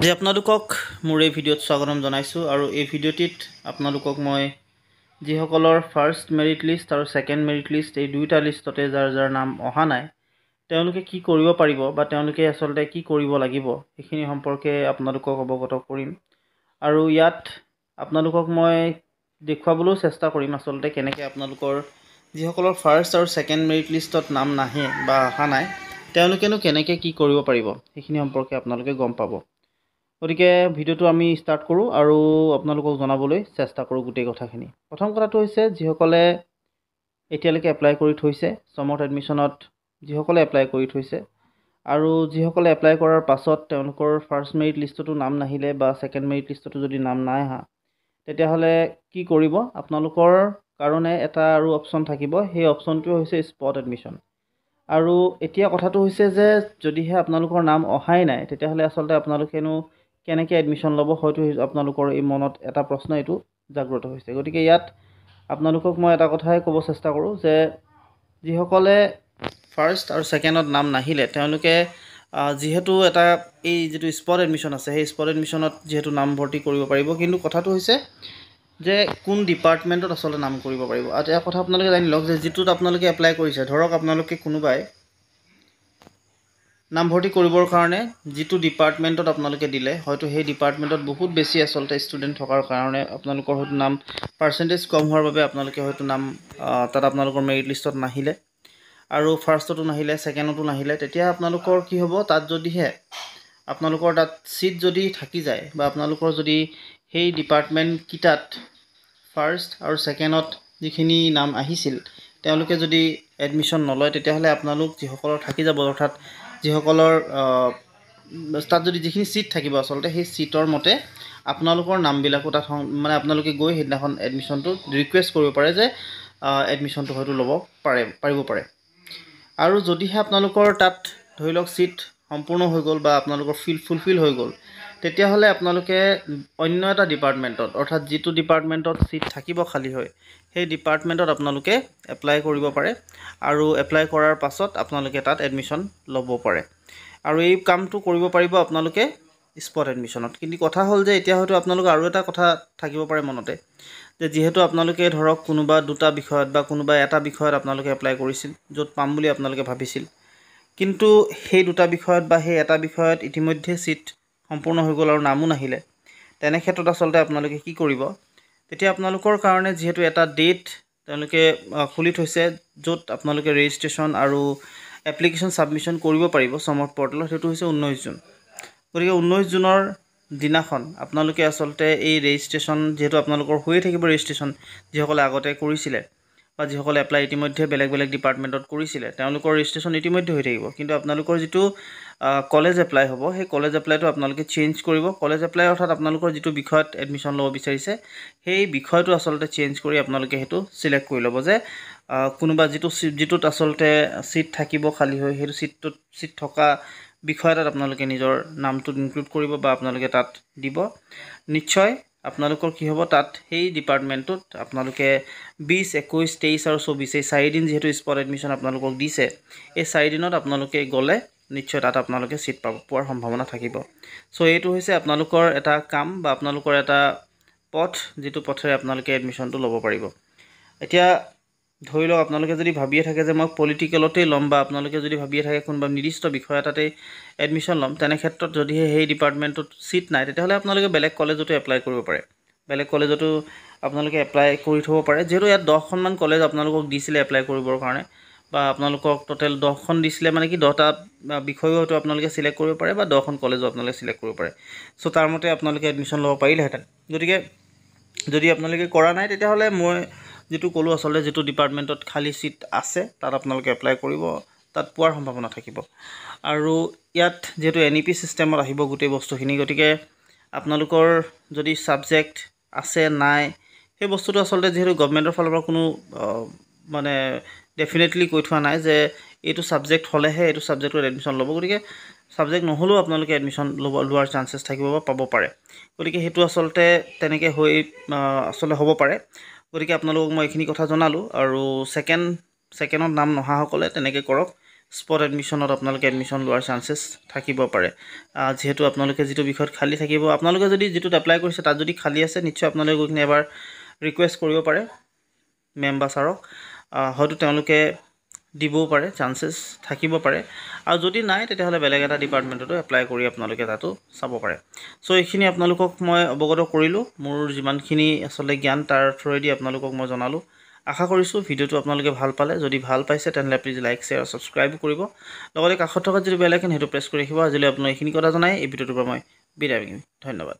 যে আপোনালোকক মোৰ এই ভিডিঅ'ত স্বাগতম জনাইছোঁ আৰু এই ভিডিঅ'টিত আপোনালোকক মই যিসকলৰ ফাৰ্ষ্ট মেৰিট লিষ্ট আৰু ছেকেণ্ড মেৰিট লিষ্ট এই দুইটা লিষ্টতে যাৰ নাম অহা নাই তেওঁলোকে কি কৰিব পাৰিব বা তেওঁলোকে আচলতে কি কৰিব লাগিব সেইখিনি সম্পৰ্কে আপোনালোকক অৱগত কৰিম আৰু ইয়াত আপোনালোকক মই দেখুৱাবলৈ চেষ্টা কৰিম আচলতে কেনেকৈ আপোনালোকৰ যিসকলৰ ফাৰ্ষ্ট আৰু ছেকেণ্ড মেৰিট লিষ্টত নাম নাহে বা অহা নাই তেওঁলোকেনো কেনেকৈ কি কৰিব পাৰিব সেইখিনি সম্পৰ্কে আপোনালোকে গম পাব। গতিকে ভিডিঅ'টো আমি ষ্টাৰ্ট কৰোঁ আৰু আপোনালোকক জনাবলৈ চেষ্টা কৰোঁ গোটেই কথাখিনি। প্ৰথম কথাটো হৈছে যিসকলে এতিয়ালৈকে এপ্লাই কৰি থৈছে সমৰ্থ এডমিশ্যনত যিসকলে এপ্লাই কৰি থৈছে আৰু যিসকলে এপ্লাই কৰাৰ পাছত তেওঁলোকৰ ফাৰ্ষ্ট মেৰিট লিষ্টতো নাম নাহিলে বা ছেকেণ্ড মেৰিট লিষ্টতো যদি নাম নাই অহা তেতিয়াহ'লে কি কৰিব আপোনালোকৰ কাৰণে এটা আৰু অপশ্যন থাকিব। সেই অপশ্যনটো হৈছে স্পট এডমিশ্যন। আৰু এতিয়া কথাটো হৈছে যে যদিহে আপোনালোকৰ নাম অহাই নাই তেতিয়াহ'লে আচলতে আপোনালোকেনো কেনেকৈ এডমিশ্যন ল'ব হয়তো আপোনালোকৰ এই মনত এটা প্ৰশ্ন এইটো জাগ্ৰত হৈছে। গতিকে ইয়াত আপোনালোকক মই এটা কথাই ক'ব চেষ্টা কৰোঁ যে যিসকলে ফাৰ্ষ্ট আৰু ছেকেণ্ডত নাম নাহিলে তেওঁলোকে যিহেতু এটা এই যিটো স্পট এডমিশ্যন আছে সেই স্পট এডমিশ্যনত যিহেতু নাম ভৰ্তি কৰিব পাৰিব, কিন্তু কথাটো হৈছে যে কোন ডিপাৰ্টমেণ্টত আচলতে নাম কৰিব পাৰিব। আৰু এটা কথা আপোনালোকে জানি লওক যে যিটোত আপোনালোকে এপ্লাই কৰিছে, ধৰক আপোনালোকে কোনোবাই নামভৰ্তি কৰিবৰ কাৰণে যিটো ডিপাৰ্টমেণ্টত আপোনালোকে দিলে হয়তো সেই ডিপাৰ্টমেণ্টত বহুত বেছি আচলতে ষ্টুডেণ্ট থকাৰ কাৰণে আপোনালোকৰ হয়তো নাম পাৰ্চেণ্টেজ কম হোৱাৰ বাবে আপোনালোকে হয়তো নাম তাত আপোনালোকৰ মেৰিট লিষ্টত নাহিলে আৰু ফাৰ্ষ্টতো নাহিলে ছেকেণ্ডতো নাহিলে। তেতিয়া আপোনালোকৰ কি হ'ব, তাত যদিহে আপোনালোকৰ তাত ছিট যদি থাকি যায় বা আপোনালোকৰ যদি সেই ডিপাৰ্টমেণ্টকেইটাত ফাৰ্ষ্ট আৰু ছেকেণ্ডত যিখিনি নাম আহিছিল তেওঁলোকে যদি এডমিশ্যন নলয় তেতিয়াহ'লে আপোনালোক যিসকলৰ থাকি যাব, অৰ্থাৎ যিসকলৰ তাত যদি যিখিনি ছিট থাকিব আচলতে সেই ছিটৰ মতে আপোনালোকৰ নামবিলাকো তাত মানে আপোনালোকে গৈ সেইদিনাখন এডমিশ্যনটো ৰিকুৱেষ্ট কৰিব পাৰে যে এডমিশ্যনটো হয়তো ল'ব পাৰিব পাৰে। আৰু যদিহে আপোনালোকৰ তাত ধৰি লওক ছিট সম্পূৰ্ণ হৈ গ'ল বা আপোনালোকৰ ফুলফিল হৈ গ'ল তেতিয়াহ'লে আপোনালোকে অন্য এটা ডিপাৰ্টমেণ্টত, অৰ্থাৎ যিটো ডিপাৰ্টমেণ্টত ছিট থাকিব খালী হয় সেই ডিপাৰ্টমেণ্টত আপোনালোকে এপ্লাই কৰিব পাৰে আৰু এপ্লাই কৰাৰ পাছত আপোনালোকে তাত এডমিশ্যন ল'ব পাৰে। আৰু এই কামটো কৰিব পাৰিব আপোনালোকে স্পট এডমিশ্যনত। কিন্তু কথা হ'ল যে এতিয়া হয়তো আপোনালোকৰ আৰু এটা কথা থাকিব পাৰে মনতে, যে যিহেতু আপোনালোকে ধৰক কোনোবা দুটা বিষয়ত বা কোনোবা এটা বিষয়ত আপোনালোকে এপ্লাই কৰিছিল য'ত পাম বুলি আপোনালোকে ভাবিছিল, কিন্তু সেই দুটা বিষয়ত বা সেই এটা বিষয়ত ইতিমধ্যে ছিট সম্পূৰ্ণ হৈ গ'ল আৰু নামো নাহিলে। তেনে ক্ষেত্ৰত আচলতে আপোনালোকে কি কৰিব, তেতিয়া আপোনালোকৰ কাৰণে যিহেতু এটা ডেট তেওঁলোকে খুলি থৈছে য'ত আপোনালোকে ৰেজিষ্ট্ৰেশ্যন আৰু এপ্লিকেশ্যন ছাবমিশ্যন কৰিব পাৰিব সমৰ্থ পৰ্টেলত, সেইটো হৈছে 19 জুন। গতিকে 19 জুনৰ দিনাখন আপোনালোকে আচলতে এই ৰেজিষ্ট্ৰেশ্যন যিহেতু আপোনালোকৰ হৈয়ে থাকিব, ৰেজিষ্ট্ৰেশ্যন যিসকলে আগতে কৰিছিলে বা যিসকলে এপ্লাই ইতিমধ্যে বেলেগ ডিপাৰ্টমেণ্টত কৰিছিলে তেওঁলোকৰ ৰেজিষ্ট্ৰেশ্যন ইতিমধ্যে হৈ থাকিব। কিন্তু আপোনালোকৰ যিটো কলেজ এপ্লাই হ'ব সেই কলেজ এপ্লাইটো আপোনালোকে চেঞ্জ কৰিব। কলেজ এপ্লাই অৰ্থাৎ আপোনালোকৰ যিটো বিষয়ত এডমিশ্যন ল'ব বিচাৰিছে সেই বিষয়টো আচলতে চেঞ্জ কৰি আপোনালোকে সেইটো চিলেক্ট কৰি ল'ব যে কোনোবা যিটোত আচলতে ছিট থাকিব খালী হৈ সেইটো ছিট থকা বিষয় এটাত আপোনালোকে নিজৰ নামটো ইনক্লুড কৰিব বা আপোনালোকে তাত দিব। নিশ্চয় আপোনালোকৰ কি হ'ব, তাত সেই ডিপাৰ্টমেণ্টটোত আপোনালোকে 20, 21, 23 আৰু 24 এই 4 দিন যিহেতু স্পট এডমিশ্যন আপোনালোকক দিছে, এই 4 দিনত আপোনালোকে গ'লে নিশ্চয় তাত আপোনালোকে ছিট পোৱাৰ সম্ভাৱনা থাকিব। চ' এইটো হৈছে আপোনালোকৰ এটা কাম বা আপোনালোকৰ এটা পথ, যিটো পথেৰে আপোনালোকে এডমিশ্যনটো ল'ব পাৰিব। এতিয়া ধৰি লওক আপোনালোকে যদি ভাবিয়ে থাকে যে মই পলিটিকেলতেই ল'ম বা আপোনালোকে যদি ভাবিয়ে থাকে কোনোবা নিৰ্দিষ্ট বিষয় এটাতেই এডমিশ্যন ল'ম, তেনে ক্ষেত্ৰত যদিহে সেই ডিপাৰ্টমেণ্টত ছিট নাই তেতিয়াহ'লে আপোনালোকে বেলেগ কলেজতো এপ্লাই কৰিব পাৰে। বেলেগ কলেজতো আপোনালোকে এপ্লাই কৰি থ'ব পাৰে। যিহেতু ইয়াত 10খনমান কলেজ আপোনালোকক দিছিলে এপ্লাই কৰিবৰ কাৰণে বা আপোনালোকক টোটেল 10খন দিছিলে, মানে কি 10টা বিষয়ো হয়তো আপোনালোকে চিলেক্ট কৰিব পাৰে বা 10খন কলেজো আপোনালোকে চিলেক্ট কৰিব পাৰে। চ' তাৰ মতে আপোনালোকে এডমিশ্যন ল'ব পাৰিলেহেঁতেন। গতিকে যদি আপোনালোকে কৰা নাই তেতিয়াহ'লে মই যিটো ক'লোঁ আচলতে যিটো ডিপাৰ্টমেণ্টত খালী ছিট আছে তাত আপোনালোকে এপ্লাই কৰিব, তাত পোৱাৰ সম্ভাৱনা থাকিব। আৰু ইয়াত যিহেতু NEP ছিষ্টেমত আহিব গোটেই বস্তুখিনি, গতিকে আপোনালোকৰ যদি ছাবজেক্ট আছে নাই সেই বস্তুটো আচলতে যিহেতু গভৰ্ণমেণ্টৰ ফালৰ পৰা কোনো মানে ডেফিনেটলি কৈ থোৱা নাই যে এইটো ছাবজেক্ট হ'লেহে এইটো ছাবজেক্টত এডমিশ্যন ল'ব। গতিকে ছাবজেক্ট নহ'লেও আপোনালোকে এডমিশ্যন লোৱাৰ চান্সেছ থাকিব বা পাব পাৰে। গতিকে সেইটো আচলতে তেনেকৈ আচলতে হ'ব পাৰে। গতিকে আপোনালোকক মই এইখিনি কথা জনালোঁ। আৰু ছেকেণ্ডত নাম নহাসকলে তেনেকৈ কৰক, স্পট এডমিশ্যনত আপোনালোকে এডমিশ্যন লোৱাৰ চান্সেছ থাকিব পাৰে যিহেতু আপোনালোকে যিটো বিষয়ত খালী থাকিব আপোনালোকে যদি যিটোত এপ্লাই কৰিছে তাত যদি খালী আছে নিশ্চয় আপোনালোকে গৈ কিনে এবাৰ ৰিকুৱেষ্ট কৰিব পাৰে মেম বা ছাৰক হয়তো তেওঁলোকে দিবও পাৰে চান্সেছ থাকিব পাৰে আৰু যদি নাই তেতিয়াহ'লে বেলেগ এটা ডিপাৰ্টমেণ্টতো এপ্লাই কৰি আপোনালোকে তাতো চাব পাৰে চ' এইখিনি আপোনালোকক মই অৱগত কৰিলোঁ মোৰ যিমানখিনি আচলতে জ্ঞান তাৰ থ্ৰুৱেদি আপোনালোকক মই জনালোঁ আশা কৰিছোঁ ভিডিঅ'টো আপোনালোকে ভাল পালে যদি ভাল পাইছে তেনেহ'লে প্লিজ লাইক শ্বেয়াৰ আৰু ছাবস্ক্ৰাইবো কৰিব লগতে কাষত থকা যিটো বেল আইকন সেইটো প্ৰেছ কৰি ৰাখিব আজিলৈ আপোনাক এইখিনি কথা জনাই এই ভিডিঅ'টোৰ পৰা মই বিদায় মাগিম ধন্যবাদ